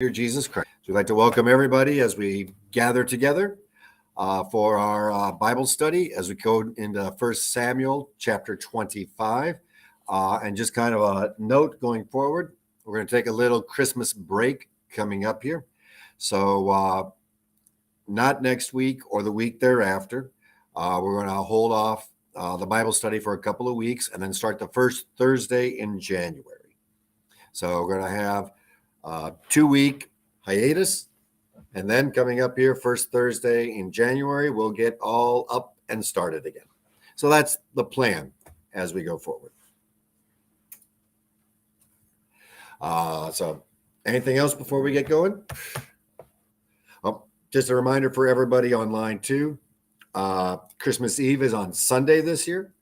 Savior Jesus Christ. So we'd like to welcome everybody as we gather together for our Bible study as we go into First Samuel chapter 25. And just kind of a note going forward, we're going to take a little Christmas break coming up here. So not next week or the week thereafter. We're going to hold off the Bible study for a couple of weeks and then start the first Thursday in January. So we're going to have 2-week hiatus, and then coming up here first Thursday in January, we'll get all up and started again. So that's the plan as we go forward. So anything else before we get going? Oh, just a reminder for everybody online too. Christmas Eve is on Sunday this year.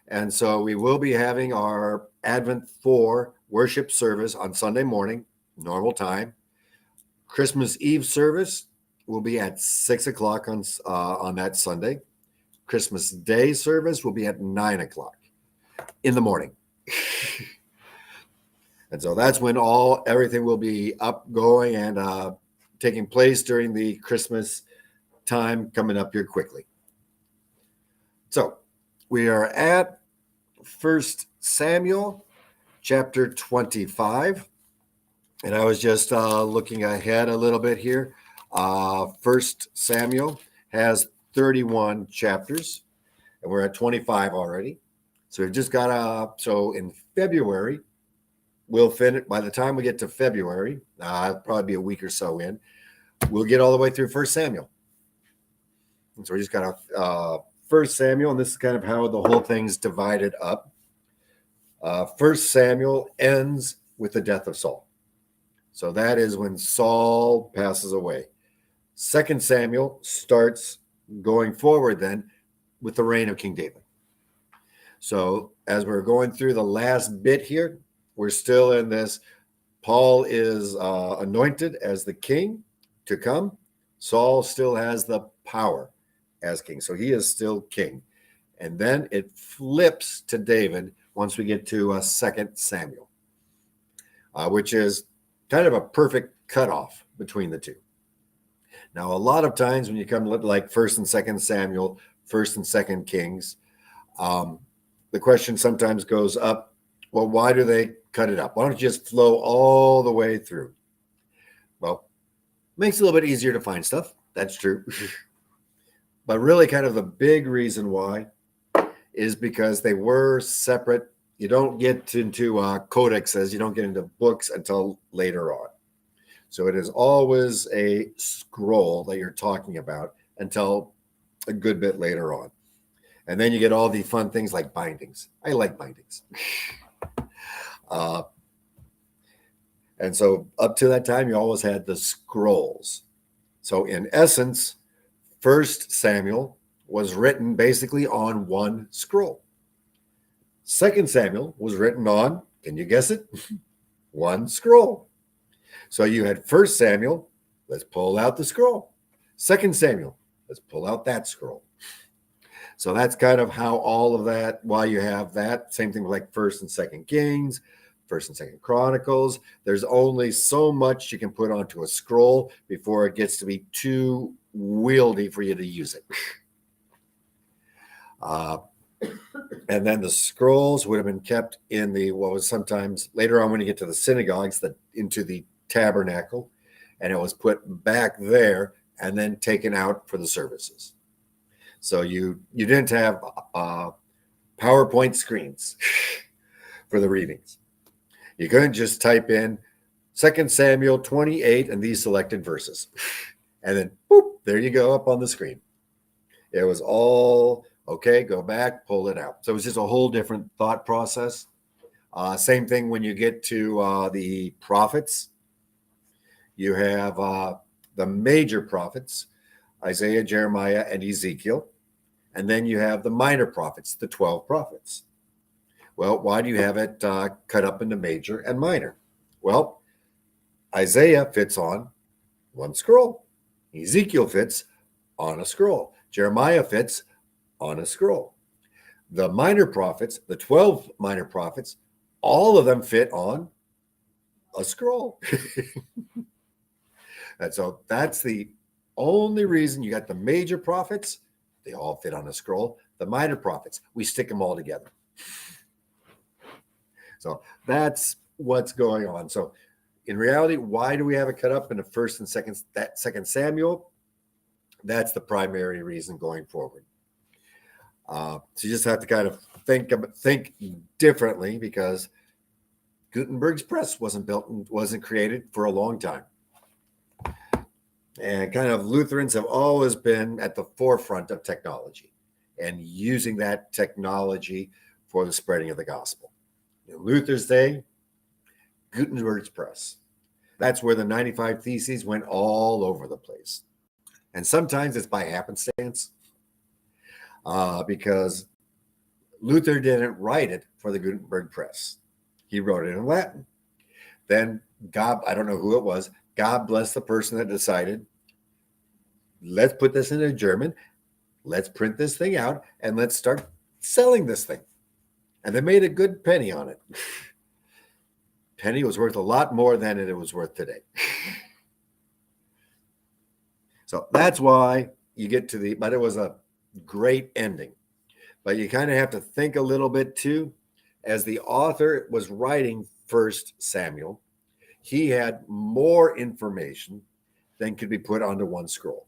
And so we will be having our Advent 4 worship service on Sunday morning, normal time. Christmas Eve service will be at 6 o'clock on that Sunday. Christmas Day service will be at 9 o'clock in the morning. And so that's when everything will be up, going, and taking place during the Christmas time coming up here quickly. So we are at 1 Samuel chapter 25. And I was just looking ahead a little bit here. 1 Samuel has 31 chapters, and we're at 25 already. So we've just got so in February, we'll finish. By the time we get to February, probably be a week or so in, we'll get all the way through 1 Samuel. And so we just got 1 Samuel, and this is kind of how the whole thing's divided up. 1 Samuel ends with the death of Saul. So that is when Saul passes away. 2 Samuel starts going forward then with the reign of King David. So as we're going through the last bit here, we're still in this. Paul is anointed as the king to come. Saul still has the power as king. So he is still king. And then it flips to David once we get to 2 Samuel, which is kind of a perfect cutoff between the two. Now, a lot of times when you come like 1 and 2 Samuel, 1 and 2 Kings, the question sometimes goes up, well, why do they cut it up? Why don't you just flow all the way through? Well, it makes it a little bit easier to find stuff. That's true. But really kind of the big reason why is because they were separate. You don't get into codexes, you don't get into books until later on. So it is always a scroll that you're talking about until a good bit later on. And then you get all the fun things like bindings. I like bindings. And so up to that time, you always had the scrolls. So in essence, 1 Samuel was written basically on one scroll. 2 Samuel was written on, can you guess it? One scroll. So you had 1 Samuel, let's pull out the scroll. 2 Samuel, let's pull out that scroll. So that's kind of how all of that, why you have that. Same thing with like 1 and 2 Kings, 1 and 2 Chronicles. There's only so much you can put onto a scroll before it gets to be too wieldy for you to use it. And then the scrolls would have been kept in what was sometimes later on when you get to the synagogues, into the tabernacle, and it was put back there and then taken out for the services. So you didn't have PowerPoint screens for the readings. You couldn't just type in 2 Samuel 28 and these selected verses. And then, boop, there you go up on the screen. It was all, okay, go back, pull it out. So it was just a whole different thought process. Same thing when you get to the prophets. You have the major prophets, Isaiah, Jeremiah, and Ezekiel. And then you have the minor prophets, the 12 prophets. Well, why do you have it cut up into major and minor? Well, Isaiah fits on one scroll. Ezekiel fits on a scroll. Jeremiah fits on a scroll. The minor prophets, the 12 minor prophets, all of them fit on a scroll. And so that's the only reason you got the major prophets. They all fit on a scroll. The minor prophets, we stick them all together. So that's what's going on. So in reality, why do we have it cut up into first and second Samuel? That's the primary reason going forward. So you just have to kind of think differently, because Gutenberg's press wasn't built and wasn't created for a long time. And kind of Lutherans have always been at the forefront of technology and using that technology for the spreading of the gospel. In Luther's day, Gutenberg's press. That's where the 95 Theses went all over the place. And sometimes it's by happenstance, because Luther didn't write it for the Gutenberg press. He wrote it in Latin. Then God, I don't know who it was, God bless the person that decided, let's put this into German, let's print this thing out, and let's start selling this thing. And they made a good penny on it. Penny was worth a lot more than it was worth today. So that's why you get to but it was a great ending. But you kind of have to think a little bit too. As the author was writing First Samuel, he had more information than could be put onto one scroll.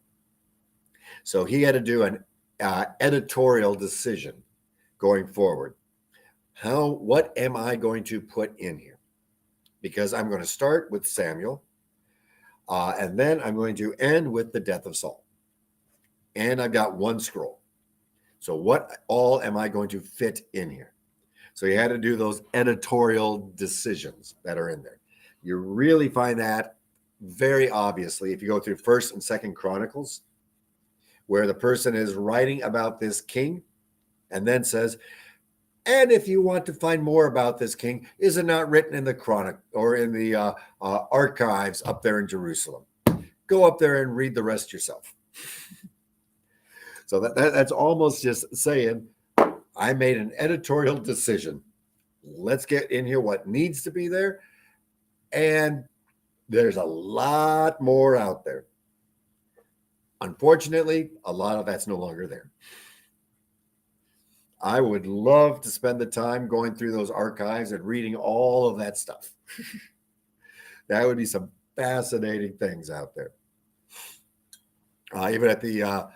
So he had to do an editorial decision going forward. What am I going to put in here? Because I'm going to start with Samuel, and then I'm going to end with the death of Saul. And I've got one scroll. So what all am I going to fit in here? So you had to do those editorial decisions that are in there. You really find that very obviously if you go through First and Second Chronicles, where the person is writing about this king and then says, and if you want to find more about this king, is it not written in the chronic or in the archives up there in Jerusalem? Go up there and read the rest yourself. So that's almost just saying, I made an editorial decision. Let's get in here what needs to be there. And there's a lot more out there. Unfortunately, a lot of that's no longer there. I would love to spend the time going through those archives and reading all of that stuff. That would be some fascinating things out there. Even at the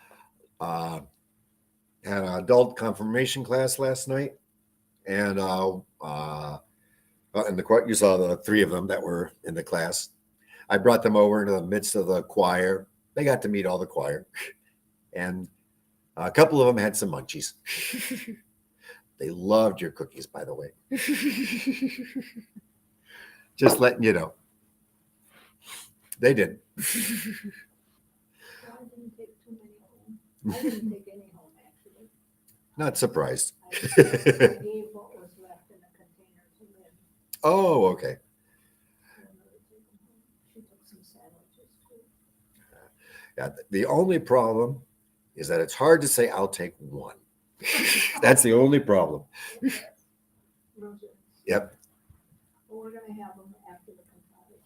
had an adult confirmation class last night, and you saw the three of them that were in the class. I brought them over into the midst of the choir. They got to meet all the choir, and a couple of them had some munchies. They loved your cookies, by the way. Just letting you know. They did. I didn't take too many home. I didn't take any home, actually. Not surprised. I gave what was left in a container to Lynn. Oh, okay. She took some sandwiches too. Yeah, the only problem is that it's hard to say I'll take one. That's the only problem. Roses. Yep. Well, we're gonna have them after the cantata.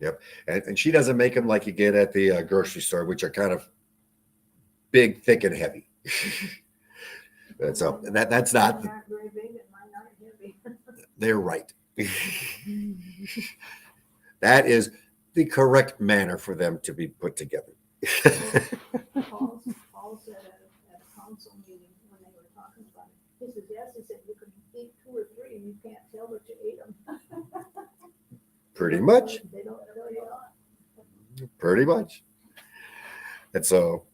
Yep. And she doesn't make them like you get at the grocery store, which are kind of big, thick, and heavy. So that's not. Mine aren't very big and mine aren't heavy. They're right. That is the correct manner for them to be put together. Paul said at a council meeting when they were talking about it, he says, yes, he said, you can eat 2 or 3 and you can't tell that you ate them. Pretty much. They don't tell you not. Pretty much. And so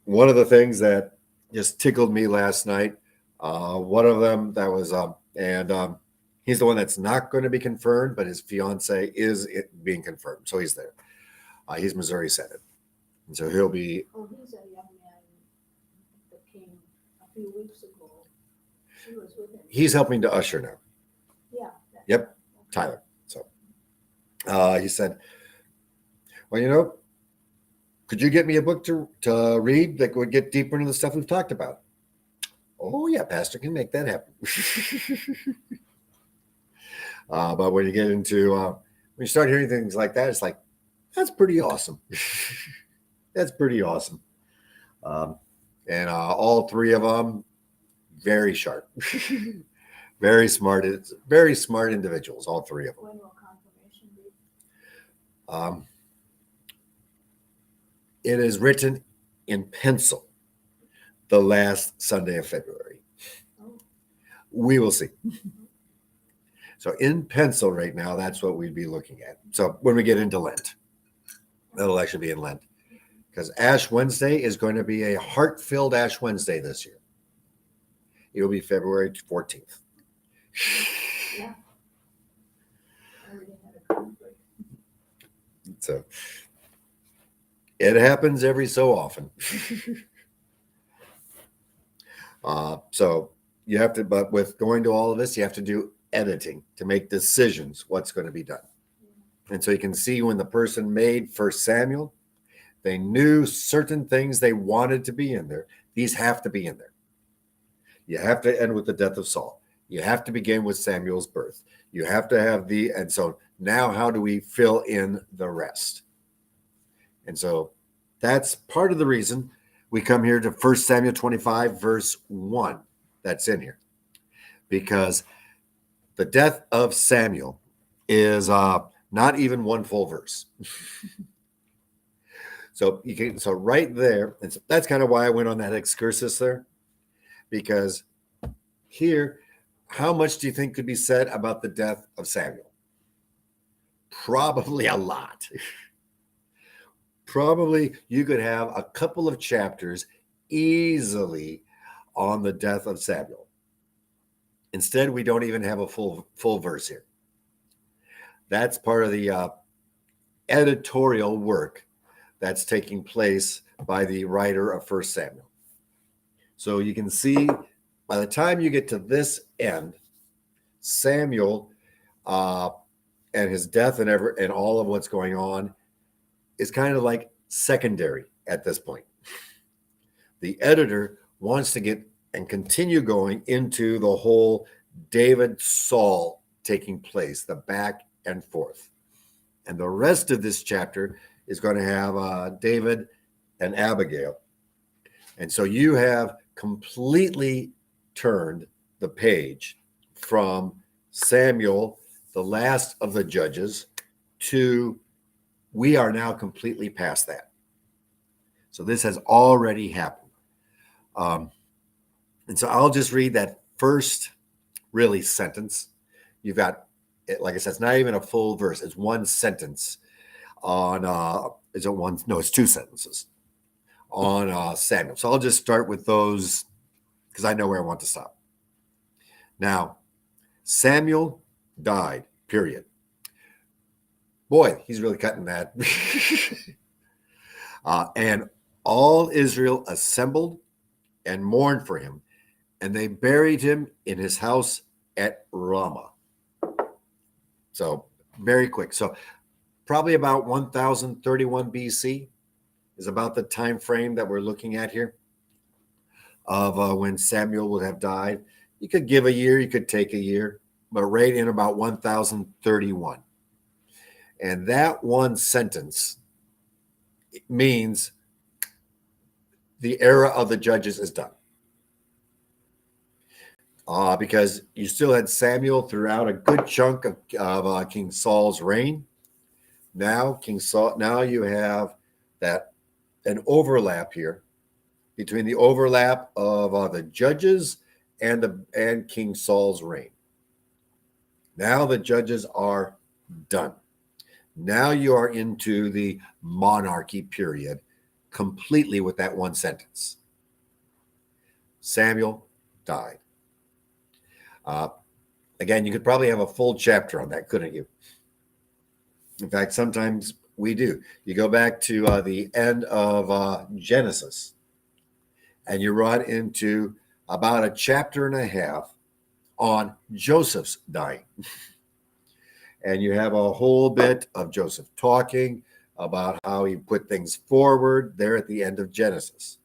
one of the things that just tickled me last night, one of them that was, he's the one that's not going to be confirmed, but his fiance is being confirmed. So he's there. He's Missouri Senate. And so he'll be. Oh, he's a young man that came a few weeks ago. She was with him. He's helping to usher now. Yeah. Yep. Tyler. So he said, well, could you get me a book to read that would get deeper into the stuff we've talked about? Oh, yeah, Pastor can make that happen. But when you get into when you start hearing things like that, it's like, that's pretty awesome. That's pretty awesome. And all three of them, very sharp, very smart individuals, all three of them. When will confirmation be? It is written in pencil the last Sunday of February. Oh, We will see. So in pencil right now, that's what we'd be looking at. So when we get into Lent, that'll actually be in Lent. Because Ash Wednesday is going to be a heart-filled Ash Wednesday this year. It will be February 14th. yeah. I already had a conflict. So it happens every so often. So you have to, but with going to all of this, you have to do editing to make decisions what's going to be done. And so you can see when the person made First Samuel, they knew certain things they wanted to be in there. These have to be in there. You have to end with the death of Saul. You have to begin with Samuel's birth. You have to have and so now how do we fill in the rest? And so that's part of the reason we come here to 1 Samuel 25, verse 1. That's in here. Because the death of Samuel is not even one full verse. So right there, and so that's kind of why I went on that excursus there, because here, how much do you think could be said about the death of Samuel? Probably a lot. Probably you could have a couple of chapters easily on the death of Samuel. Instead, we don't even have a full verse here. That's part of the editorial work that's taking place by the writer of 1 Samuel. So you can see by the time you get to this end, Samuel and his death and all of what's going on is kind of like secondary at this point. The editor wants to get and continue going into the whole David Saul taking place, the back and forth. And the rest of this chapter is going to have David and Abigail. And so you have completely turned the page from Samuel, the last of the judges, to we are now completely past that. So this has already happened. And so I'll just read that first really sentence. You've got, like I said, it's not even a full verse. It's one sentence on, is it one? No, it's two sentences on Samuel. So I'll just start with those because I know where I want to stop. Now, Samuel died, period. Boy, he's really cutting that. And all Israel assembled and mourned for him, and they buried him in his house at Ramah. So very quick. So probably about 1031 BC is about the time frame that we're looking at here of when Samuel would have died. You could give a year, you could take a year, but right in about 1031. And that one sentence means the era of the judges is done. Because you still had Samuel throughout a good chunk of King Saul's reign. Now you have an overlap here between the overlap of the judges and King Saul's reign. Now the judges are done. Now you are into the monarchy period completely with that one sentence. Samuel died. Again, you could probably have a full chapter on that, couldn't you? In fact, sometimes we do. You go back to the end of Genesis, and you run into about a chapter and a half on Joseph's dying. And you have a whole bit of Joseph talking about how he put things forward there at the end of Genesis.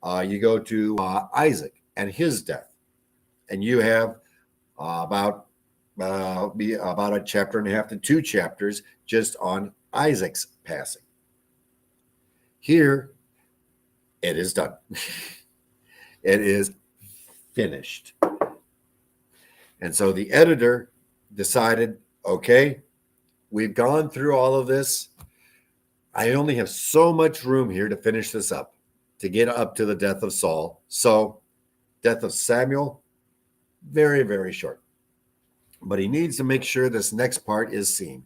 You go to Isaac and his death, and you have about be about a chapter and a half to 2 chapters just on Isaac's passing. Here, it is done. It is finished. And so the editor decided, okay, we've gone through all of this. I only have so much room here to finish this up, to get up to the death of Saul. So, death of Samuel, very, very short. But he needs to make sure this next part is seen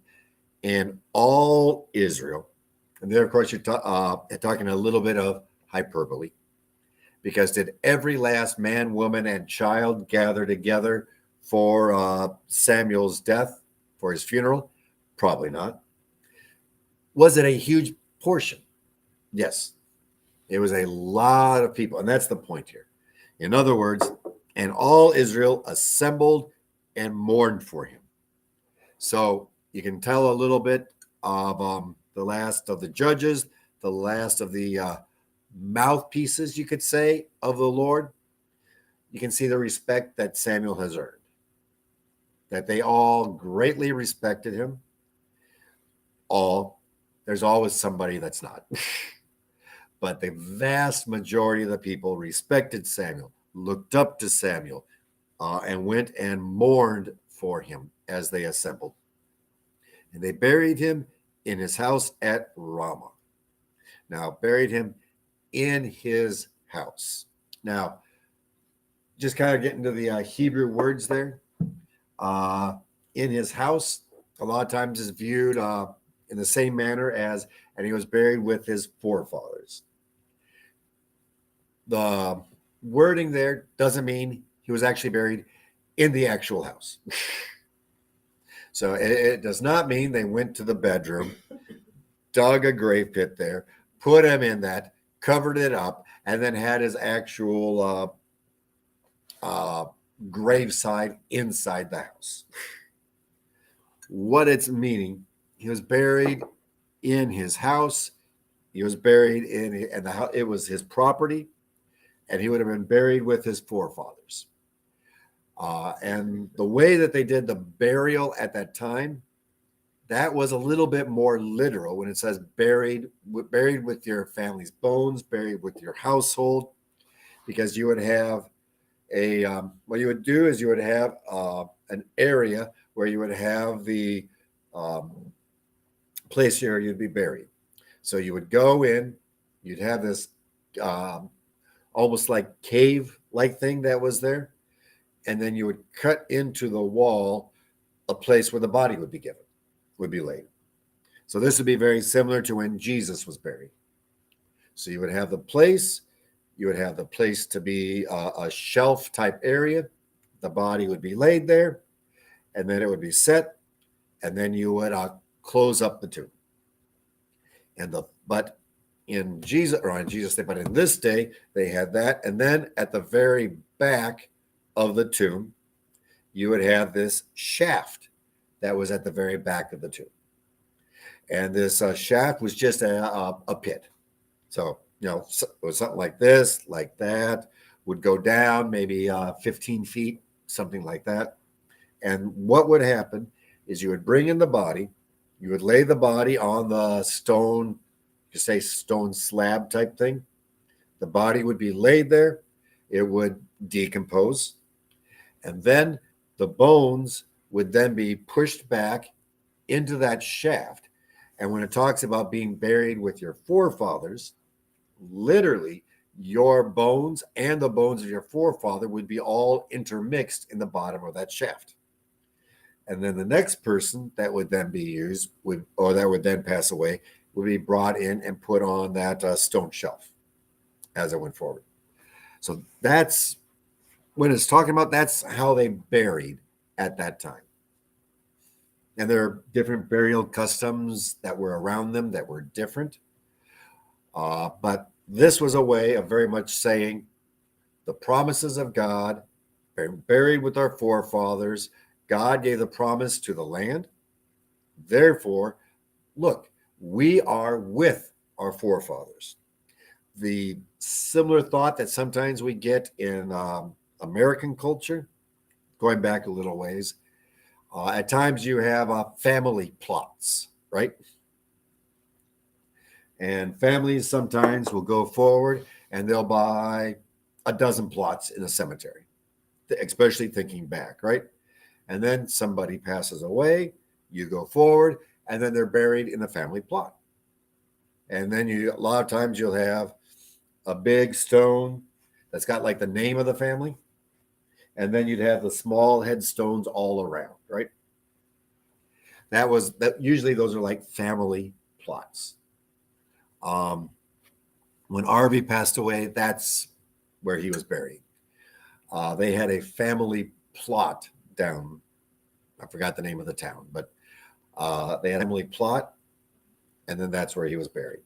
in all Israel. And there, of course, you're talking a little bit of hyperbole. Because did every last man, woman, and child gather together for Samuel's death, for his funeral? Probably not. Was it a huge portion? Yes. It was a lot of people. And that's the point here. In other words, and all Israel assembled and mourned for him. So you can tell a little bit of the last of the judges, the last of the mouthpieces, you could say, of the Lord. You can see the respect that Samuel has earned, that they all greatly respected him. There's always somebody that's not. But the vast majority of the people respected Samuel, looked up to Samuel, and went and mourned for him as they assembled. And they buried him in his house at Ramah. Now, buried him in his house. Now, just kind of getting to the Hebrew words there. In his house, a lot of times is viewed in the same manner as, and he was buried with his forefathers. The wording there doesn't mean he was actually buried in the actual house. So it does not mean they went to the bedroom, dug a grave pit there, put him in that, covered it up, and then had his actual graveside inside the house. What it's meaning, he was buried in his house. He was buried in the house. It was his property, and he would have been buried with his forefathers. And the way that they did the burial at that time, that was a little bit more literal when it says buried with your family's bones, buried with your household, because you would have what you would do is you would have an area where you would have the place where you'd be buried. So you would go in, you'd have this almost like cave-like thing that was there, and then you would cut into the wall a place where the body would be laid. So this would be very similar to when Jesus was buried. So you would have the place, to be a shelf type area. The body would be laid there, and then it would be set, and then you would close up the tomb. But in this day, they had that, and then at the very back of the tomb, you would have this shaft that was at the very back of the tomb. And this shaft was just a pit. So, it was something like this, like that, would go down maybe 15 feet, something like that. And what would happen is you would bring in the body, you would lay the body on the stone slab type thing. The body would be laid there. It would decompose. And then the bones would then be pushed back into that shaft. And when it talks about being buried with your forefathers, literally your bones and the bones of your forefather would be all intermixed in the bottom of that shaft. And then the next person that would then be used that would then pass away would be brought in and put on that stone shelf as it went forward. So that's when it's talking about, that's how they buried at that time. And there are different burial customs that were around them that were different. But this was a way of very much saying the promises of God, buried with our forefathers. God gave the promise to the land. Therefore, look, we are with our forefathers. The similar thought that sometimes we get in American culture, going back a little ways, At times you have family plots, right? And families sometimes will go forward and they'll buy a dozen plots in a cemetery, especially thinking back, right? And then somebody passes away, you go forward, and then they're buried in a family plot. And then a lot of times you'll have a big stone that's got like the name of the family. And then you'd have the small headstones all around, right? That usually those are like family plots. When Arvey passed away, that's where he was buried. They had a family plot down. I forgot the name of the town, but they had a family plot, and then that's where he was buried.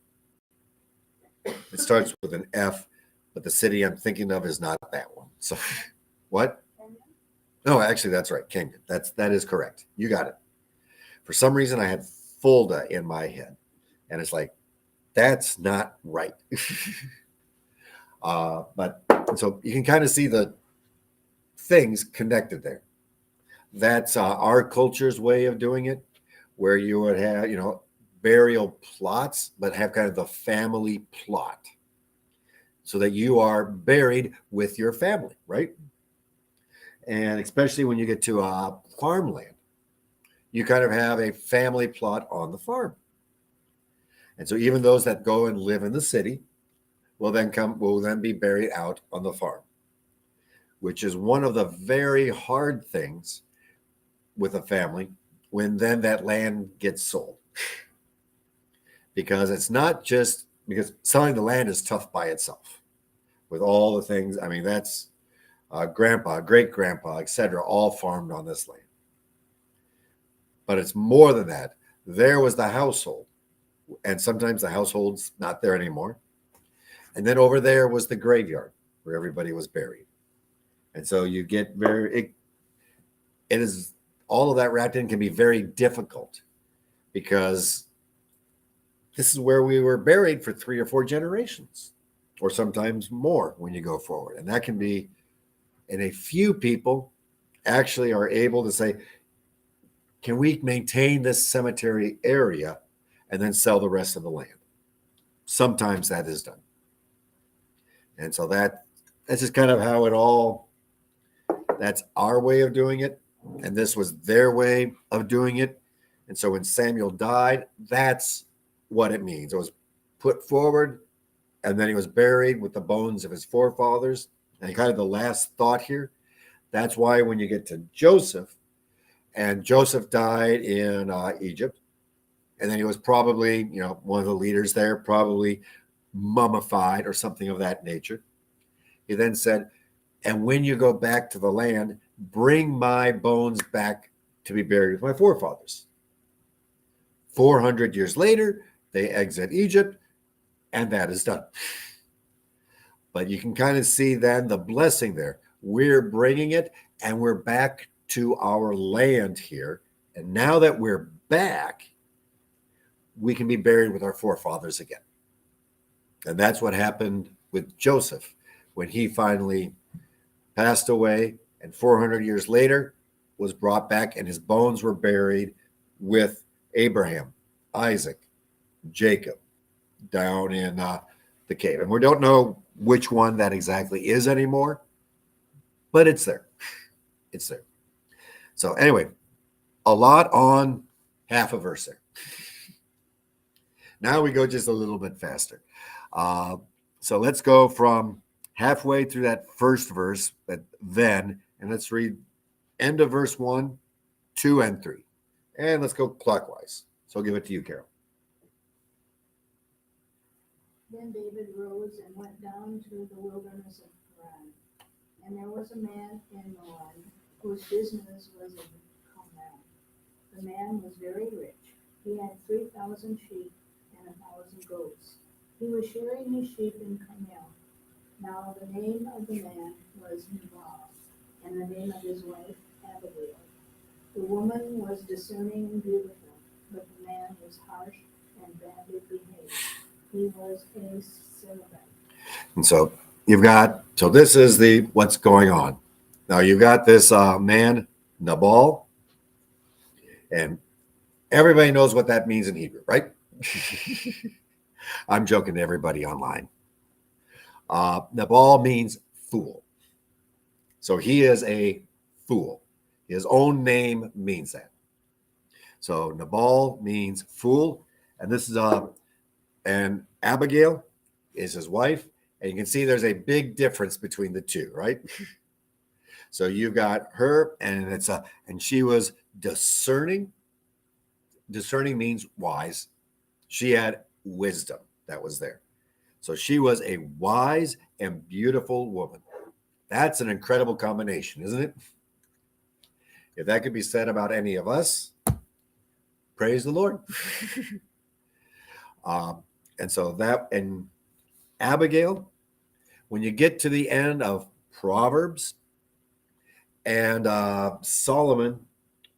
It starts with an F, but the city I'm thinking of is not that one. So, what? No, actually, that's right, Kenyon. That is correct. You got it. For some reason, I had Fulda in my head, and it's like that's not right. But so you can kind of see the things connected there. That's our culture's way of doing it, where you would have, burial plots, but have kind of the family plot so that you are buried with your family, right? And especially when you get to farmland, you kind of have a family plot on the farm. And so even those that go and live in the city will then be buried out on the farm, which is one of the very hard things with a family when then that land gets sold. Because it's not just because selling the land is tough by itself with all the things. I mean, that's grandpa, great grandpa, etc., all farmed on this land. But it's more than that. There was the household, and sometimes the household's not there anymore. And then over there was the graveyard where everybody was buried. And so you get it is all of that wrapped in can be very difficult because this is where we were buried for 3 or 4 generations, or sometimes more when you go forward. And that can be, and a few people actually are able to say, can we maintain this cemetery area and then sell the rest of the land? Sometimes that is done. And so that's just kind of how that's our way of doing it. And this was their way of doing it. And so when Samuel died, that's what it means. It was put forward, and then he was buried with the bones of his forefathers. And kind of the last thought here, that's why when you get to Joseph, and Joseph died in Egypt, and then he was probably, one of the leaders there, probably mummified or something of that nature. He then said, and when you go back to the land, bring my bones back to be buried with my forefathers. 400 years later, they exit Egypt, and that is done. But you can kind of see then the blessing there. We're bringing it, and we're back to our land here. And now that we're back, we can be buried with our forefathers again. And that's what happened with Joseph when he finally passed away, and 400 years later was brought back, and his bones were buried with Abraham, Isaac, Jacob down in the cave. And we don't know which one that exactly is anymore, but it's there. It's there. So anyway, a lot on half a verse there. Now we go just a little bit faster. So let's go from halfway through that first verse, and let's read end of verse 1, 2, and 3. And let's go clockwise. So I'll give it to you, Carol. Then David rose and went down to the wilderness of Paran. And there was a man in Moab whose business was in Carmel. The man was very rich. He had 3,000 sheep and 1,000 goats. He was shearing his sheep in Carmel. Now the name of the man was Nabal, and the name of his wife Abigail. The woman was discerning and beautiful, but the man was harsh and badly behaved. He was a Cenobite. And so this is what's going on. Now you've got this man, Nabal, And everybody knows what that means in Hebrew, right? I'm joking to everybody online. Nabal means fool. So he is a fool. His own name means that. So Nabal means fool. And this is and Abigail is his wife. And you can see there's a big difference between the two, right? So you've got her, and and she was discerning. Discerning means wise. She had wisdom that was there. So she was a wise and beautiful woman. That's an incredible combination, isn't it? If that could be said about any of us, praise the Lord. And so that, and Abigail, when you get to the end of Proverbs, and Solomon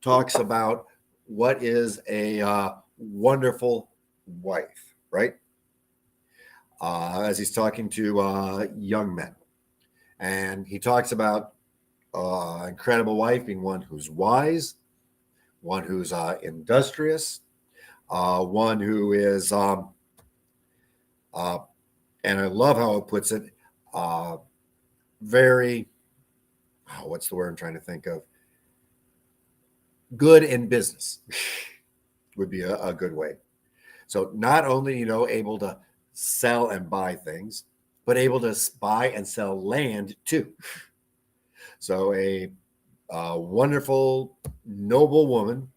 talks about what is a wonderful wife, right? As he's talking to young men. And he talks about incredible wife being one who's wise, one who's industrious, one who is, and I love how it puts it, very, what's the word I'm trying to think of? Good in business would be a good way. So not only, able to sell and buy things, but able to buy and sell land too. So a wonderful, noble woman.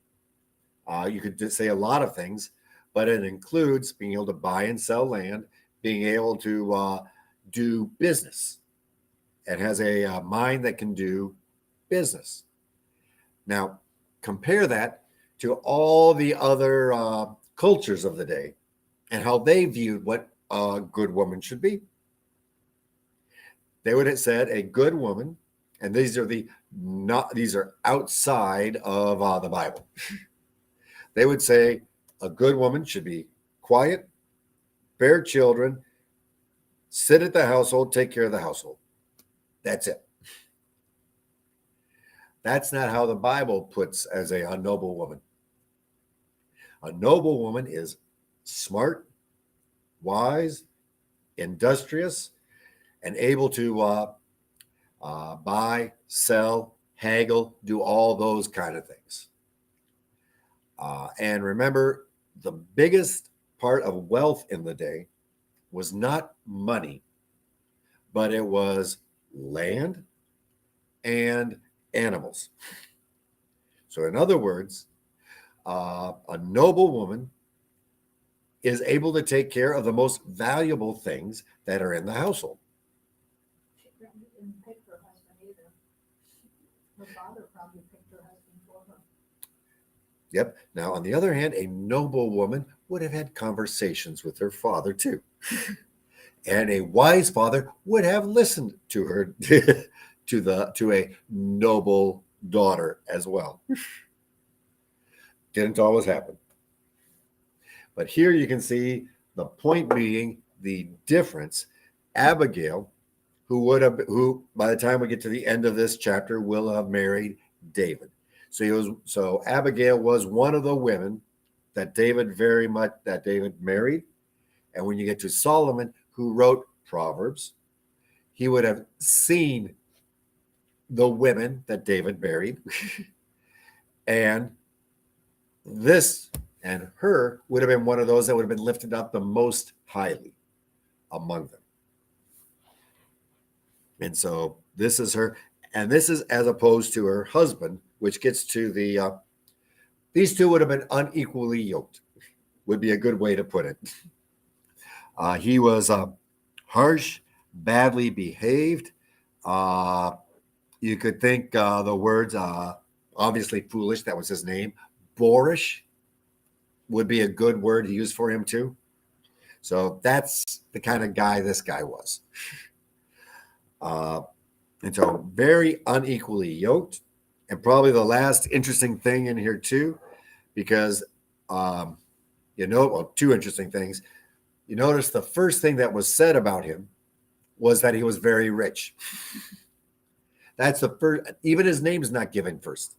You could just say a lot of things, but it includes being able to buy and sell land, being able to do business. It has a mind that can do business. Now, compare that to all the other cultures of the day and how they viewed what a good woman should be. They would have said a good woman, and these are outside of the Bible. They would say a good woman should be quiet, bear children, sit at the household, take care of the household. That's it. That's not how the Bible puts as a noble woman. A noble woman is smart, wise, industrious, and able to buy, sell, haggle, do all those kind of things. And remember, the biggest part of wealth in the day was not money, but it was land and animals. So in other words, a noble woman is able to take care of the most valuable things that are in the household. She didn't pick her husband either. Her father probably picked her husband for her. Yep. Now, on the other hand, a noble woman would have had conversations with her father too. And a wise father would have listened to her, to a noble daughter as well. Didn't always happen. But here you can see the point being the difference. Abigail, who by the time we get to the end of this chapter will have married David. So Abigail was one of the women that David married. And when you get to Solomon, who wrote Proverbs, he would have seen the women that David married. And this and her would have been one of those that would have been lifted up the most highly among them. And so this is her, and this is as opposed to her husband, which gets to these two would have been unequally yoked, would be a good way to put it. He was harsh, badly behaved. You could think the words, obviously foolish, that was his name. Boorish would be a good word to use for him too. So that's the kind of guy this guy was. And so very unequally yoked. And probably the last interesting thing in here too, because, two interesting things. You notice the first thing that was said about him was that he was very rich. That's the first, even his name is not given first.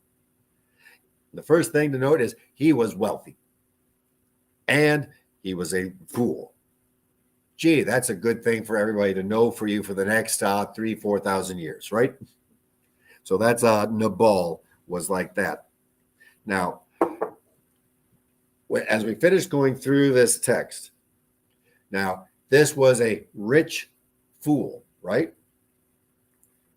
The first thing to note is he was wealthy and he was a fool. Gee, that's a good thing for everybody to know for you for the next 4,000 years, right? So that's Nabal was like that. Now, as we finish going through this text, now this was a rich fool, right?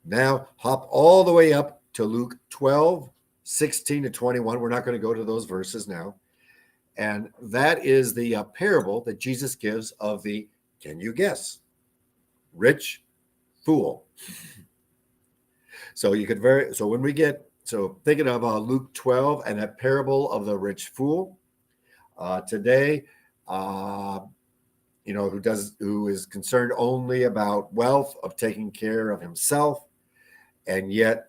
Now hop all the way up to Luke 12, 16 to 21. We're not going to go to those verses now. And that is the parable that Jesus gives of the, can you guess? Rich fool. So you could thinking of Luke 12 and that parable of the rich fool, today, who is concerned only about wealth, of taking care of himself, and yet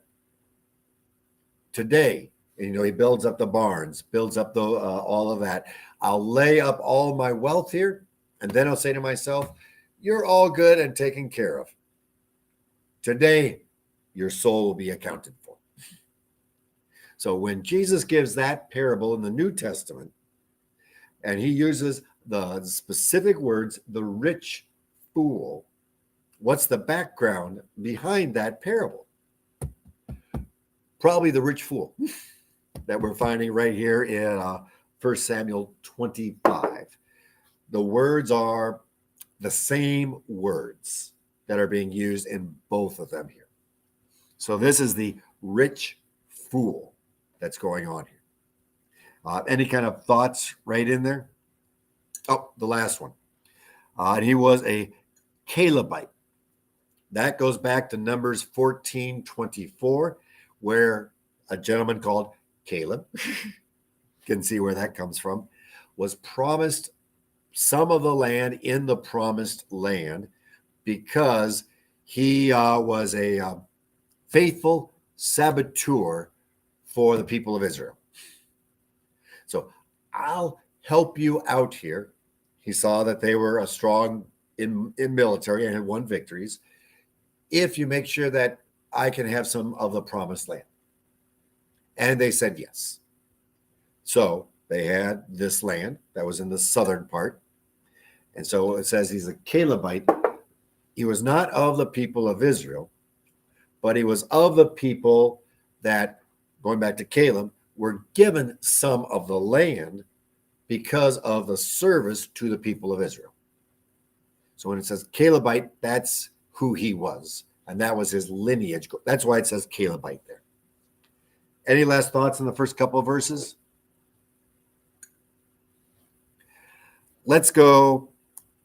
today, he builds up the barns, builds up the all of that. I'll lay up all my wealth here, and then I'll say to myself, you're all good and taken care of. Today, your soul will be accounted for. So when Jesus gives that parable in the New Testament, and he uses the specific words, the rich fool, what's the background behind that parable? Probably the rich fool that we're finding right here in 1 Samuel 25. The words are the same words that are being used in both of them here. So this is the rich fool that's going on here. Any kind of thoughts right in there? Oh, the last one. And he was a Calebite. That goes back to Numbers 14:24, where a gentleman called Caleb, can see where that comes from, was promised some of the land in the promised land because he was a faithful saboteur for the people of Israel. So I'll help you out here. He saw that they were strong in military and had won victories. If you make sure that I can have some of the promised land. And they said yes. So they had this land that was in the southern part. And so it says he's a Calebite. He was not of the people of Israel, but he was of the people that, going back to Caleb, were given some of the land because of the service to the people of Israel. So when it says Calebite, that's who he was. And that was his lineage. That's why it says Calebite there. Any last thoughts on the first couple of verses? Let's go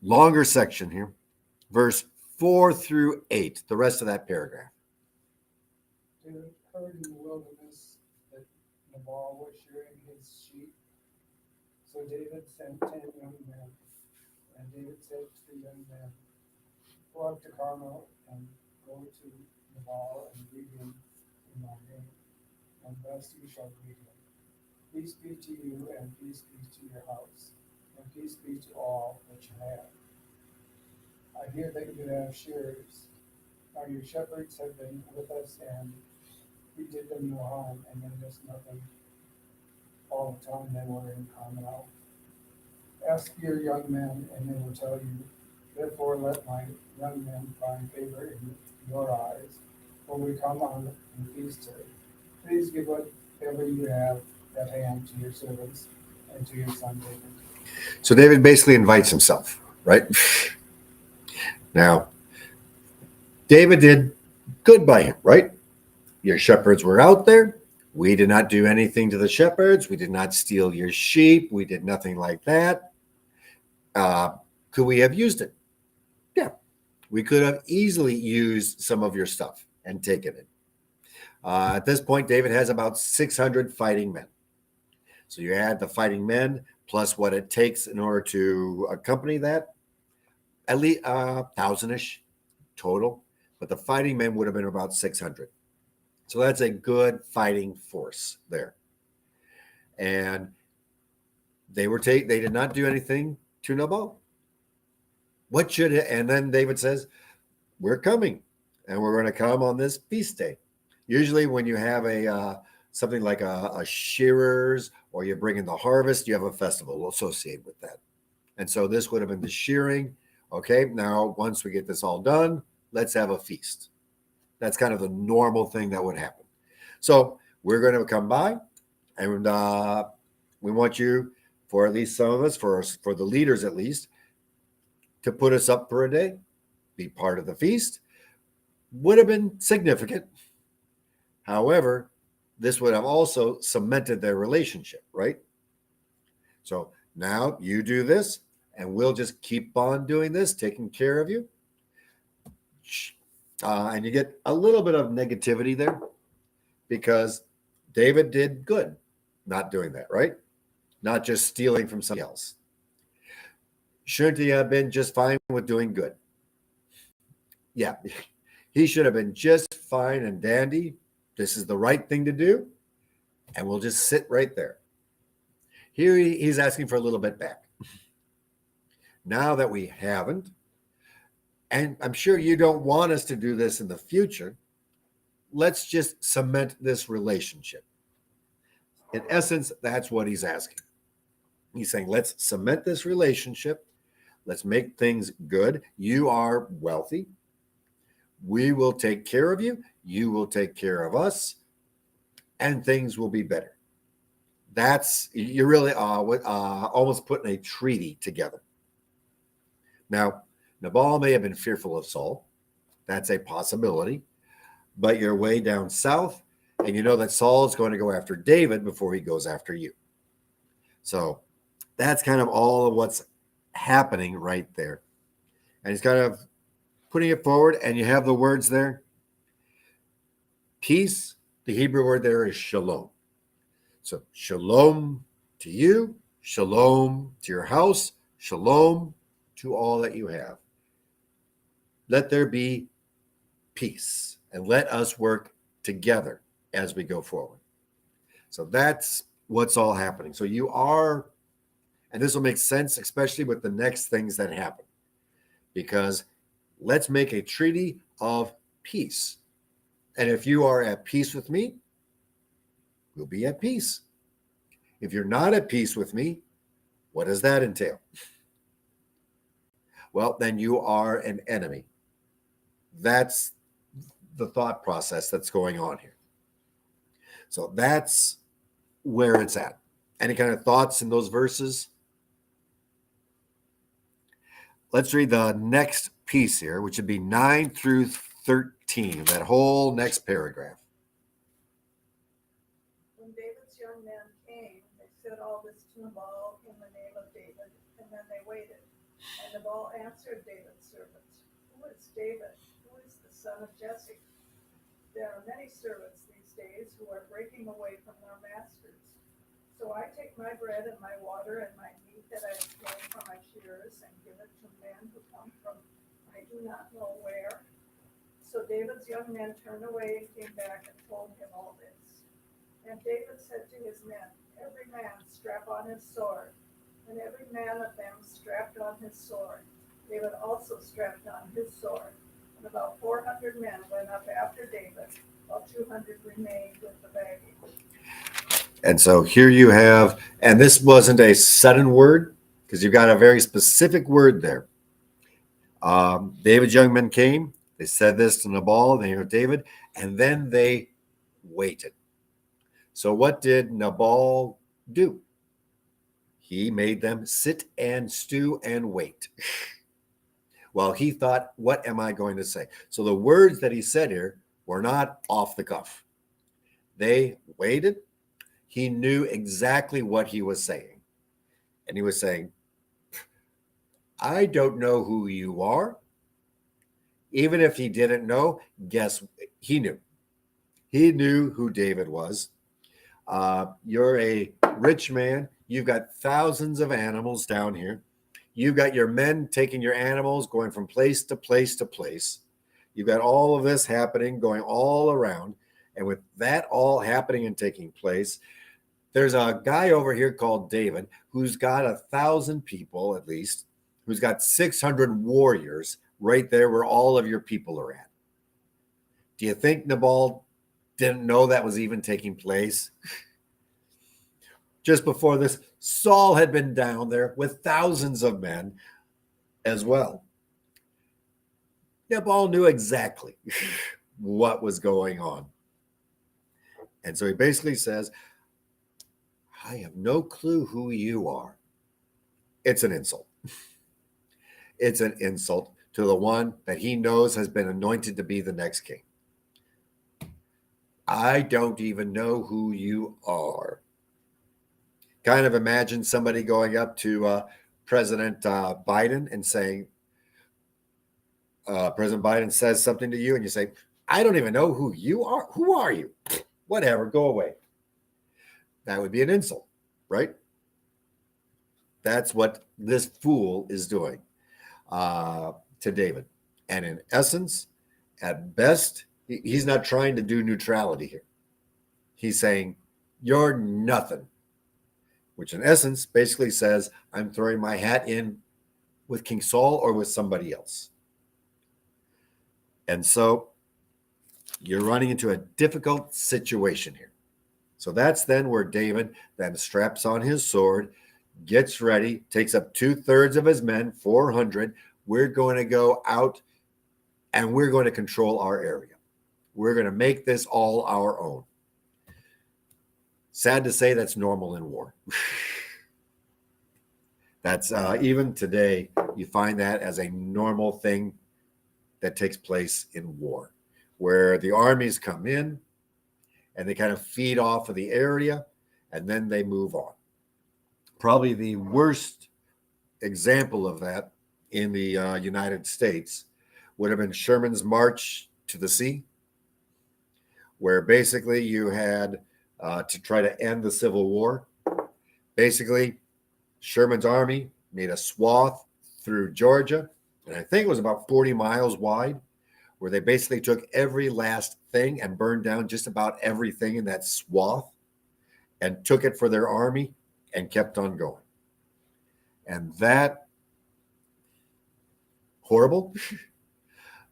longer section here. Verse 4 through 8, the rest of that paragraph. David heard in the wilderness that Nabal was shearing his sheep. So David sent 10 young men. And David said to the young men, go up to Carmel and go to Nabal and greet him in my name. And thus you shall greet him. Peace be to you, and peace be to your house, and peace be to all that you have. I hear that you have shearers. Now your shepherds have been with us, and we did them no harm, and they missed nothing all the time they were in Carmel. Ask your young men, and they will tell you. Therefore let my young men find favor in your eyes when we come on the feast day. Please give whatever you have at hand to your servants and to your son David. So David basically invites himself, right? Now, David did good by him, right? Your shepherds were out there. We did not do anything to the shepherds. We did not steal your sheep. We did nothing like that. Could we have used it? Yeah, we could have easily used some of your stuff and taken it. At this point, David has about 600 fighting men. So you add the fighting men plus what it takes in order to accompany that, at least 1,000-ish total. But the fighting men would have been about 600. So that's a good fighting force there. And they did not do anything to Nabal. And then David says, we're coming, and we're going to come on this feast day. Usually when you have a something like a shearers, or you bring in the harvest, you have a festival associated with that. And so this would have been the shearing. Okay, now once we get this all done, let's have a feast. That's kind of the normal thing that would happen. So we're going to come by, and we want you, for at least some of us, for the leaders at least, to put us up for a day, be part of the feast. Would have been significant. However, this would have also cemented their relationship, right? So now you do this, and we'll just keep on doing this, taking care of you. And you get a little bit of negativity there because David did good not doing that, right? Not just stealing from somebody else. Shouldn't he have been just fine with doing good? Yeah, he should have been just fine and dandy. This is the right thing to do, and we'll just sit right there. Here he's asking for a little bit back. Now that we haven't, and I'm sure you don't want us to do this in the future, let's just cement this relationship. In essence, that's what he's asking. He's saying, let's cement this relationship. Let's make things good. You are wealthy. We will take care of you. You will take care of us, and things will be better. That's, you're really almost putting a treaty together. Now, Nabal may have been fearful of Saul. That's a possibility. But you're way down south, and you know that Saul is going to go after David before he goes after you. So that's kind of all of what's happening right there. And he's kind of putting it forward, and you have the words there. Peace, the Hebrew word there is shalom. So shalom to you, shalom to your house, shalom to all that you have. Let there be peace, and let us work together as we go forward. So that's what's all happening. So you are, and this will make sense, especially with the next things that happen, because let's make a treaty of peace. And if you are at peace with me, we'll be at peace. If you're not at peace with me, what does that entail? Well, then you are an enemy. That's the thought process that's going on here. So that's where it's at. Any kind of thoughts in those verses? Let's read the next piece here, which would be 9 through 13, that whole next paragraph. When David's young men came, they said all this to Nabal in the name of David, and then they waited. And Nabal answered David's servants, "Who is David? Who is the son of Jesse? There are many servants these days who are breaking away from their masters. So I take my bread and my water and my meat that I have gained from my shearers and give it to men who come from I do not know where." So David's young men turned away and came back and told him all this. And David said to his men, "Every man strap on his sword." And every man of them strapped on his sword. David also strapped on his sword. And about 400 men went up after David, while 200 remained with the baggage. And so here you have, and this wasn't a sudden word, because you've got a very specific word there. David's young men came. They said this to Nabal, they heard David, and then they waited. So what did Nabal do? He made them sit and stew and wait. Well, he thought, what am I going to say? So the words that he said here were not off the cuff. They waited. He knew exactly what he was saying. And he was saying, I don't know who you are. Even if he didn't know, guess he knew. He knew who David was. You're a rich man. You've got thousands of animals down here. You've got your men taking your animals, going from place to place to place. You've got all of this happening, going all around. And with that all happening and taking place, there's a guy over here called David who's got 1,000 people at least, who's got 600 warriors right there where all of your people are at. Do you think Nabal didn't know that was even taking place. Just before this, Saul had been down there with thousands of men as well. Nabal knew exactly what was going on. And so he basically says, I have no clue who you are. It's an insult. It's an insult to the one that he knows has been anointed to be the next king. I don't even know who you are. Kind of imagine somebody going up to President Biden and saying, President Biden says something to you and you say, I don't even know who you are. Who are you? Whatever, go away. That would be an insult, right? That's what this fool is doing to David. And in essence, at best, he's not trying to do neutrality here. He's saying, you're nothing, which in essence basically says, I'm throwing my hat in with King Saul or with somebody else. And so you're running into a difficult situation here. So that's then where David then straps on his sword, gets ready, takes up 2/3 of his men, 400. We're going to go out and we're going to control our area. We're going to make this all our own. Sad to say, that's normal in war. That's even today, you find that as a normal thing that takes place in war, where the armies come in and they kind of feed off of the area and then they move on. Probably the worst example of that in the United States would have been Sherman's March to the Sea, where basically you had to try to end the Civil War. Basically, Sherman's army made a swath through Georgia, and I think it was about 40 miles wide, where they basically took every last thing and burned down just about everything in that swath and took it for their army and kept on going. And that, horrible,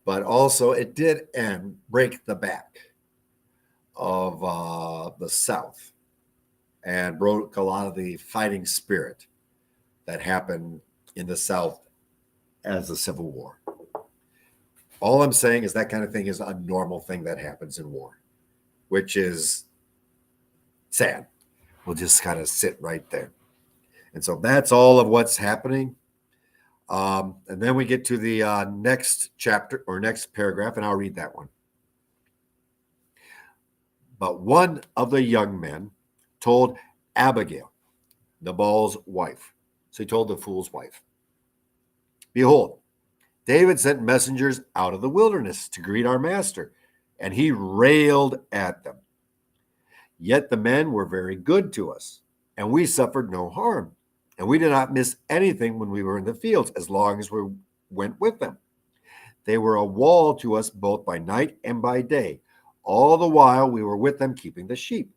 but also it did break the back of the South and broke a lot of the fighting spirit that happened in the South as the Civil War. All I'm saying is that kind of thing is a normal thing that happens in war, which is sad. We'll just kind of sit right there. And so that's all of what's happening. And then we get to the next chapter or next paragraph, and I'll read that one. But one of the young men told Abigail, Nabal's wife. So he told the fool's wife, behold, David sent messengers out of the wilderness to greet our master, and he railed at them. Yet the men were very good to us, and we suffered no harm, and we did not miss anything when we were in the fields, as long as we went with them. They were a wall to us both by night and by day, all the while we were with them keeping the sheep.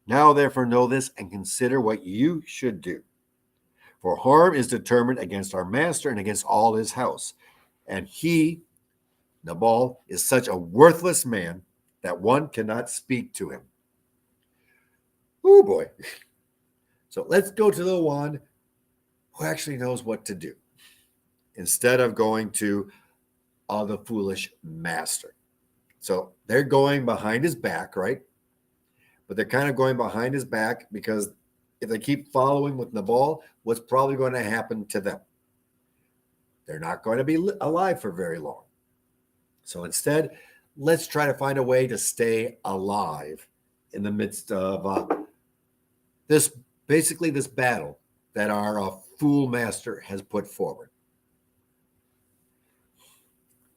Now therefore know this and consider what you should do. For harm is determined against our master and against all his house. And he, Nabal, is such a worthless man that one cannot speak to him. Oh boy. So let's go to the one who actually knows what to do instead of going to the foolish master. So they're going behind his back, right? But they're kind of going behind his back because if they keep following with Nabal, what's probably going to happen to them? They're not going to be alive for very long. So instead, let's try to find a way to stay alive in the midst of this battle that our fool master has put forward.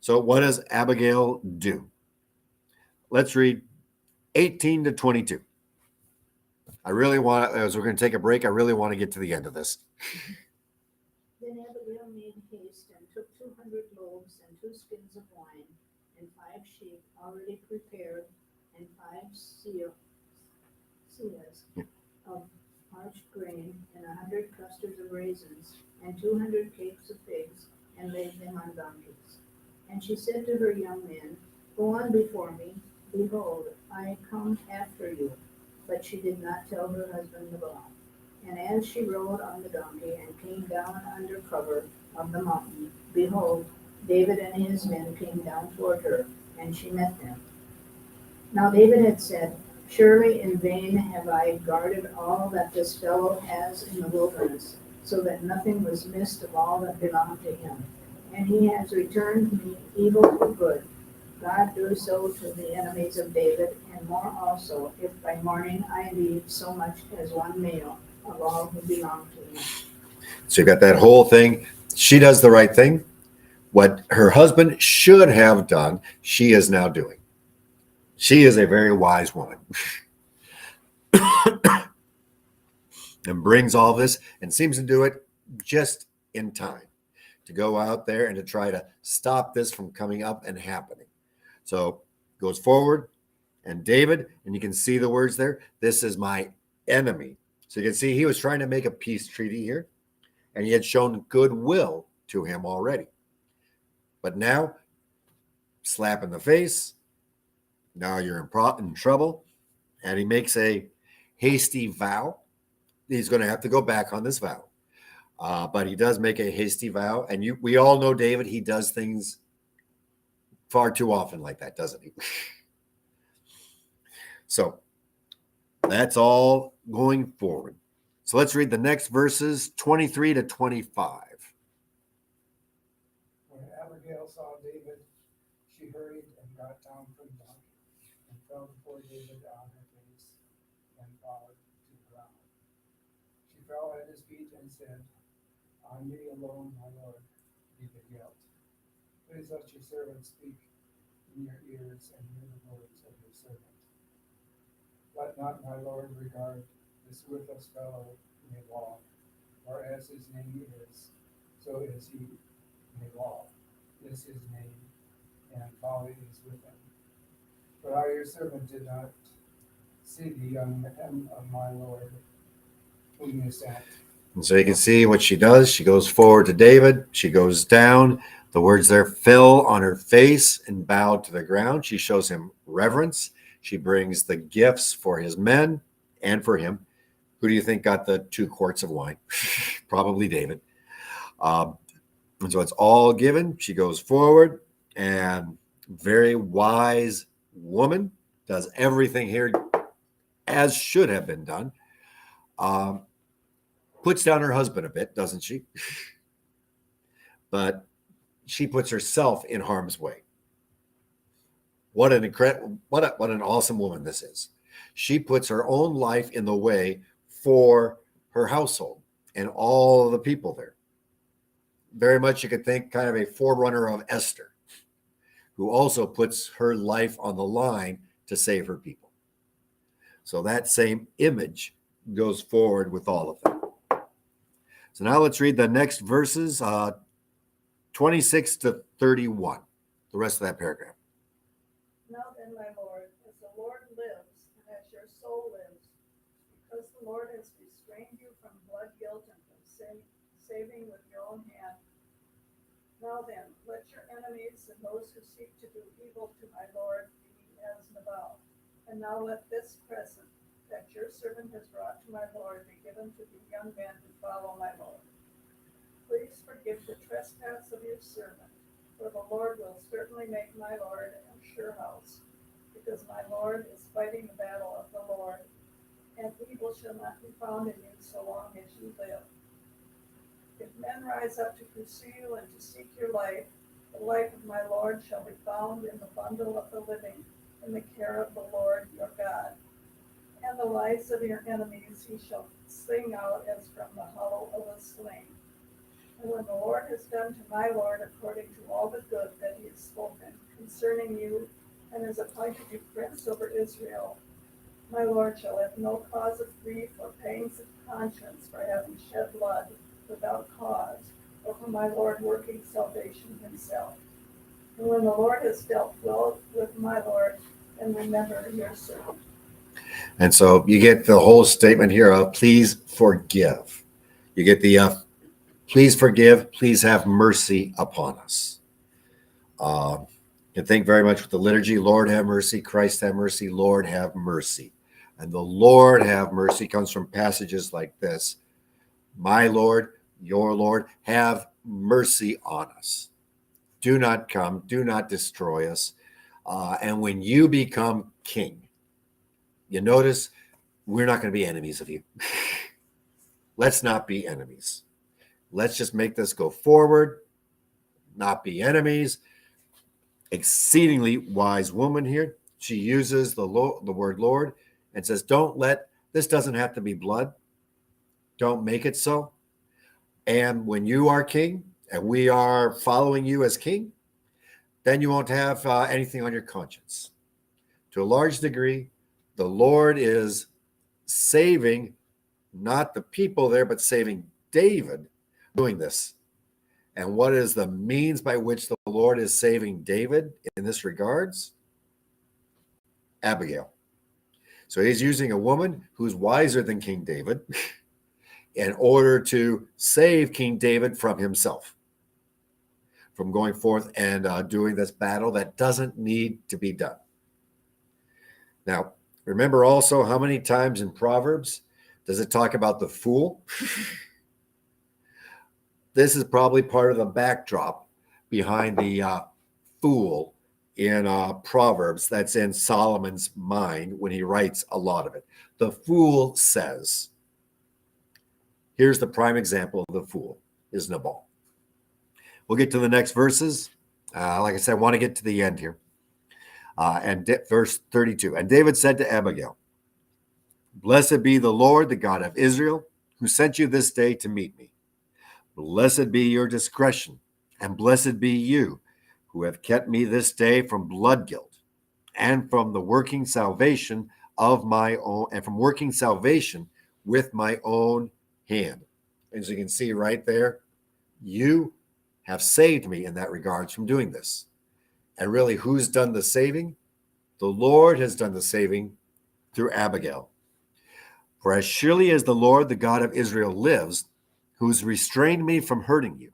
So what does Abigail do? Let's read 18 to 22. I really want to, as we're going to take a break, I really want to get to the end of this. Then Abigail made haste and took 200 loaves and 2 skins of wine and 5 sheep already prepared and 5 seahs of parched grain and 100 clusters of raisins and 200 cakes of figs and laid them on donkeys. And she said to her young men, go on before me, behold, I come after you. But she did not tell her husband Nabal. And as she rode on the donkey and came down under cover of the mountain, behold, David and his men came down toward her, and she met them. Now David had said, surely in vain have I guarded all that this fellow has in the wilderness, so that nothing was missed of all that belonged to him. And he has returned me evil for good. God do so to the enemies of David, and more also, if by morning I leave so much as one male of all who belong to him. So you got that whole thing. She does the right thing. What her husband should have done, she is now doing. She is a very wise woman. And brings all this and seems to do it just in time to go out there and to try to stop this from coming up and happening. So goes forward, and David, and you can see the words there, this is my enemy. So you can see he was trying to make a peace treaty here, and he had shown goodwill to him already. But now, slap in the face, now you're in trouble, and he makes a hasty vow. He's going to have to go back on this vow. But he does make a hasty vow, and we all know David, he does things far too often like that, doesn't he? So that's all going forward. So let's read the next verses 23 to 25. When Abigail saw David, she hurried and got down from the donkey and fell before David on her face and bowed to the ground. She fell at his feet and said, on me alone, my Lord, be the guilt. Please let your servant speak in your ears and hear the words of your servant. Let not my Lord regard this worthless fellow Nabal, for as his name is, so is he Nabal. This his name, and folly is with him. But I, your servant, did not see the young man of my Lord, whom you sent. And so you can see what she does. She goes forward to David. She goes down. The words there, fell on her face and bowed to the ground. She shows him reverence. She brings the gifts for his men and for him. Who do you think got the 2 quarts of wine? Probably David. And so it's all given. She goes forward, and very wise woman, does everything here as should have been done. Puts down her husband a bit, doesn't she? But she puts herself in harm's way. What an incredible, what an awesome woman this is. She puts her own life in the way for her household and all of the people there. Very much you could think kind of a forerunner of Esther, who also puts her life on the line to save her people. So that same image goes forward with all of them. So now let's read the next verses, 26 to 31, the rest of that paragraph. Now then, my Lord, as the Lord lives, and as your soul lives, because the Lord has restrained you from blood guilt and from saving with your own hand. Now then, let your enemies and those who seek to do evil to my Lord be as Nabal. And now let this present that your servant has brought to my Lord be given to the young men who follow my Lord. Please forgive the trespass of your servant, for the Lord will certainly make my Lord a sure house, because my Lord is fighting the battle of the Lord, and evil shall not be found in you so long as you live. If men rise up to pursue you and to seek your life, the life of my Lord shall be found in the bundle of the living, in the care of the Lord your God. And the lives of your enemies he shall sing out as from the hollow of a sling. And when the Lord has done to my Lord according to all the good that he has spoken concerning you, and has appointed you prince over Israel, my Lord shall have no cause of grief or pangs of conscience for having shed blood without cause, or for my Lord working salvation himself. And when the Lord has dealt well with my Lord, then remember your servant. And so you get the whole statement here of please forgive. You get the please forgive, please have mercy upon us. You can think very much with the liturgy, Lord have mercy, Christ have mercy, Lord have mercy. And the Lord have mercy comes from passages like this. My Lord, your Lord, have mercy on us. Do not come, do not destroy us. And when you become king, you notice we're not going to be enemies of you. Let's not be enemies. Let's just make this go forward, not be enemies. Exceedingly wise woman here. She uses the word Lord and says, this doesn't have to be blood. Don't make it so. And when you are king and we are following you as king, then you won't have anything on your conscience. To a large degree, the Lord is saving not the people there, but saving David doing this. And what is the means by which the Lord is saving David in this regards? Abigail. So he's using a woman who's wiser than King David in order to save King David from himself, from going forth and doing this battle that doesn't need to be done. Now, remember also how many times in Proverbs does it talk about the fool? This is probably part of the backdrop behind the fool in Proverbs that's in Solomon's mind when he writes a lot of it. The fool says, here's the prime example of the fool, is Nabal. We'll get to the next verses. Like I said, I want to get to the end here. Verse 32. And David said to Abigail, Blessed be the Lord, the God of Israel, who sent you this day to meet me. Blessed be your discretion, and blessed be you, who have kept me this day from blood guilt, and from the working salvation of my own, and from working salvation with my own hand. As you can see right there, you have saved me in that regards from doing this. And really, who's done the saving? The Lord has done the saving through Abigail. For as surely as the Lord, the God of Israel, lives, who's restrained me from hurting you,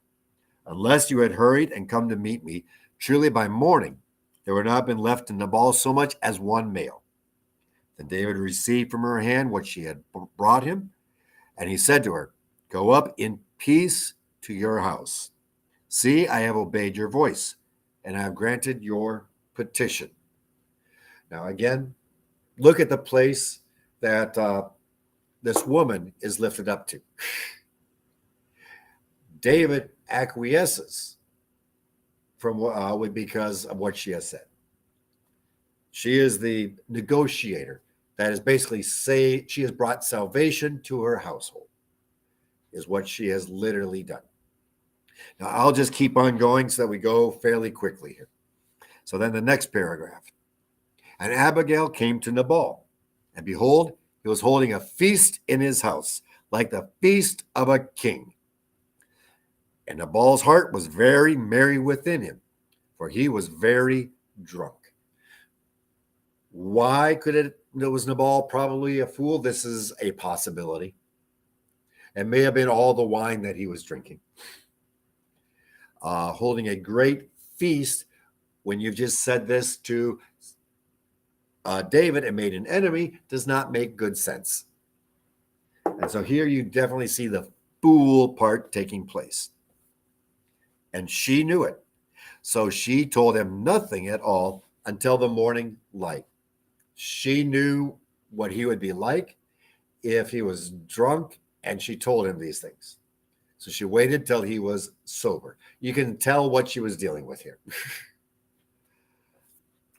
unless you had hurried and come to meet me, truly by morning there would not have been left in Nabal so much as one male. Then David received from her hand what she had brought him, and he said to her, Go up in peace to your house. See, I have obeyed your voice, and I have granted your petition. Now again, look at the place that this woman is lifted up to. David acquiesces because of what she has said. She is the negotiator. That is basically she has brought salvation to her household, is what she has literally done. Now, I'll just keep on going so that we go fairly quickly here. So then the next paragraph. And Abigail came to Nabal, and behold, he was holding a feast in his house, like the feast of a king. And Nabal's heart was very merry within him, for he was very drunk. Why was Nabal probably a fool? This is a possibility. It may have been all the wine that he was drinking. Holding a great feast when you've just said this to David and made an enemy does not make good sense. And so here you definitely see the fool part taking place. And she knew it. So she told him nothing at all until the morning light. She knew what he would be like if he was drunk, and she told him these things. So she waited till he was sober. You can tell what she was dealing with here.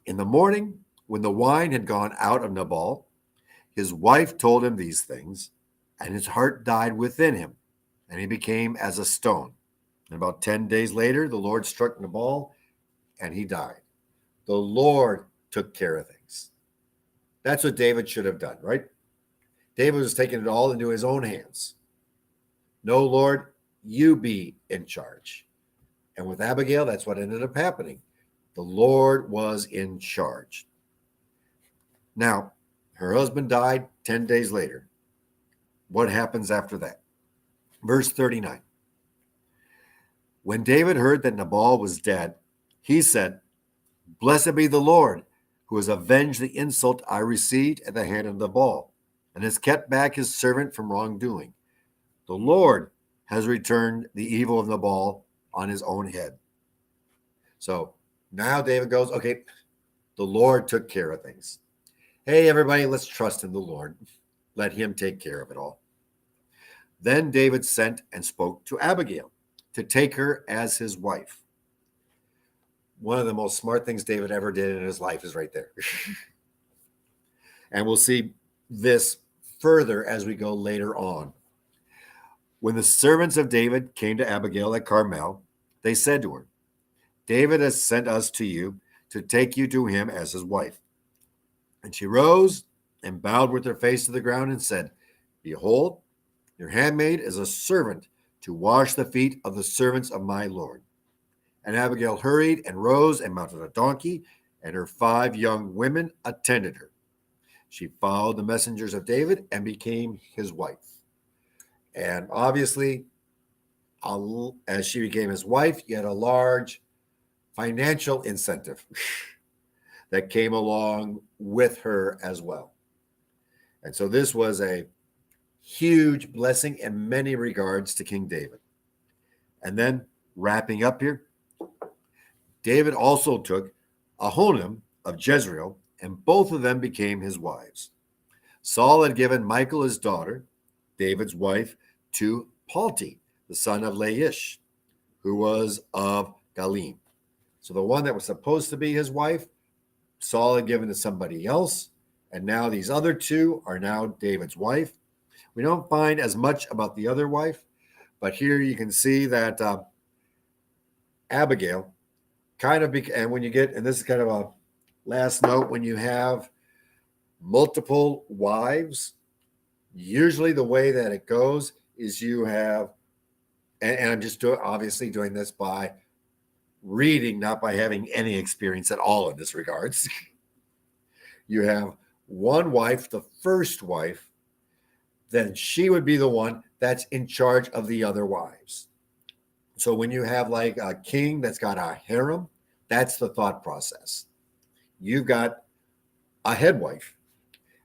In the morning, when the wine had gone out of Nabal, his wife told him these things, and his heart died within him, and he became as a stone. And about 10 days later, the Lord struck Nabal, and he died. The Lord took care of things. That's what David should have done, right? David was taking it all into his own hands. No, Lord, you be in charge. And with Abigail, that's what ended up happening. The Lord was in charge. Now, her husband died 10 days later. What happens after that? Verse 39. When David heard that Nabal was dead, he said, Blessed be the Lord, who has avenged the insult I received at the hand of Nabal, and has kept back his servant from wrongdoing. The Lord has returned the evil of Nabal on his own head. So now David goes, okay, the Lord took care of things. Hey, everybody, let's trust in the Lord. Let him take care of it all. Then David sent and spoke to Abigail to take her as his wife. One of the most smart things David ever did in his life is right there. And we'll see this further as we go later on. When the servants of David came to Abigail at Carmel, they said to her, David has sent us to you to take you to him as his wife. And she rose and bowed with her face to the ground and said, Behold, your handmaid is a servant to wash the feet of the servants of my Lord. And Abigail hurried and rose and mounted a donkey, and her 5 young women attended her. She followed the messengers of David and became his wife. And obviously, as she became his wife, you had a large financial incentive that came along with her as well. And so this was a huge blessing in many regards to King David. And then wrapping up here, David also took Ahonim of Jezreel, and both of them became his wives. Saul had given Michal his daughter, David's wife, to Palti, the son of Laish, who was of Galim. So the one that was supposed to be his wife, Saul had given to somebody else, and now these other 2 are now David's wife. We don't find as much about the other wife, but here you can see that Abigail kind of, and when you get, and this is kind of a last note, when you have multiple wives, usually the way that it goes is you have, and I'm just obviously doing this by reading, not by having any experience at all in this regards. You have one wife, the first wife, then she would be the one that's in charge of the other wives. So when you have like a king that's got a harem, that's the thought process. You've got a head wife,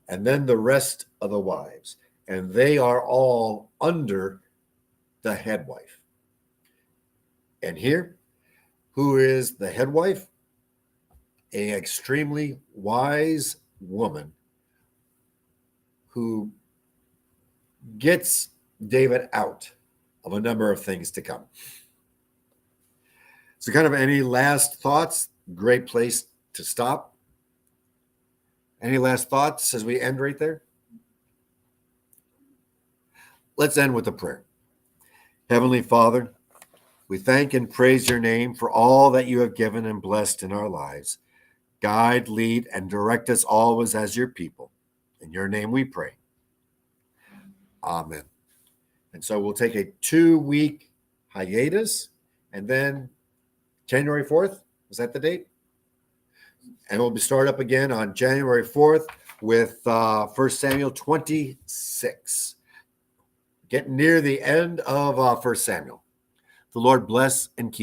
and then the rest of the wives, and they are all under the head wife. And here, who is the head wife? An extremely wise woman who gets David out of a number of things to come. So kind of any last thoughts? Great place to stop. Any last thoughts as we end right there? Let's end with a prayer. Heavenly Father, we thank and praise your name for all that you have given and blessed in our lives. Guide, lead, and direct us always as your people. In your name we pray. Amen. And so we'll take a 2-week hiatus, and then January 4th, was that the date? And we'll start up again on January 4th with 1 Samuel 26. Getting near the end of 1 Samuel. The Lord bless and keep.